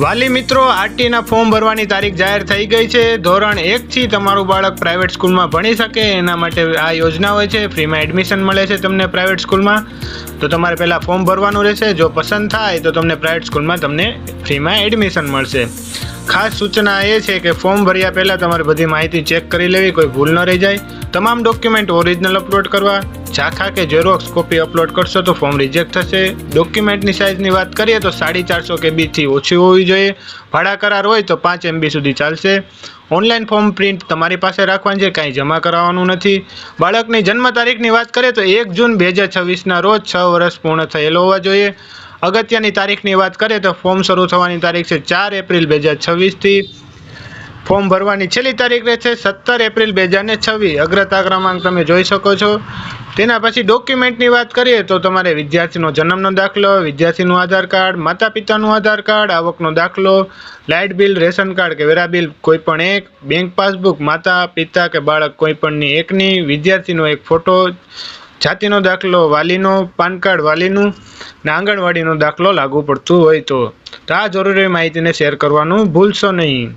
વાલી મિત્રો, આરટીના ફોર્મ ભરવાની તારીખ જાહેર થઈ ગઈ છે। ધોરણ 1 થી તમારું બાળક પ્રાઇવેટ સ્કૂલમાં ભણી શકે એના માટે આ યોજના હોય છે। ફ્રીમાં એડમિશન મળે છે તમને પ્રાઇવેટ સ્કૂલમાં। તો તમારે પહેલાં ફોર્મ ભરવાનું રહેશે। જો પસંદ થાય તો તમને પ્રાઇવેટ સ્કૂલમાં તમને ફ્રીમાં એડમિશન મળશે। ખાસ સૂચના એ છે કે ફોર્મ ભર્યા પહેલાં તમારે બધી માહિતી ચેક કરી લેવી, કોઈ ભૂલ ન રહી જાય। તમામ ડોક્યુમેન્ટ ઓરિજિનલ અપલોડ કરવા। ઝાંખા કે ઝેરોક્સ કોપી અપલોડ કરશો તો ફોર્મ રિજેક્ટ થશે। ડોક્યુમેન્ટની સાઇઝની વાત કરીએ તો 450 KBથી ઓછી હોવી જોઈએ। ભાડા કરાર હોય તો 5 MB સુધી ચાલશે। ઓનલાઈન ફોર્મ પ્રિન્ટ તમારી પાસે રાખવાની છે, કાંઈ જમા કરાવવાનું નથી। બાળકની જન્મ તારીખની વાત કરીએ તો 1 જૂન 2026ના રોજ 6 વર્ષ પૂર્ણ થયેલો હોવા જોઈએ। અગત્યની તારીખની વાત કરીએ તો ફોર્મ શરૂ થવાની તારીખ છે 4 એપ્રિલ 2026થી। ફોર્મ ભરવાની છેલ્લી તારીખ રહેશે 17 એપ્રિલ 2026। અગ્રતા ક્રમાંક તમે જોઈ શકો છો। તેના પછી ડોક્યુમેન્ટની વાત કરીએ તો તમારે વિદ્યાર્થીનો જન્મનો દાખલો, વિદ્યાર્થીનું આધાર કાર્ડ, માતા પિતાનું આધાર કાર્ડ, આવકનો દાખલો, લાઇટ બિલ, રેશન કાર્ડ કે વેરા બિલ કોઈ પણ એક, બેંક પાસબુક માતા પિતા કે બાળક કોઈ પણની એકની, વિદ્યાર્થીનો એક ફોટો, જાતિનો દાખલો વાલીનો, પાન કાર્ડ વાલીનું ને આંગણવાડીનો દાખલો લાગુ પડતું હોય તો આ જરૂરી માહિતીને શેર કરવાનું ભૂલશો નહીં।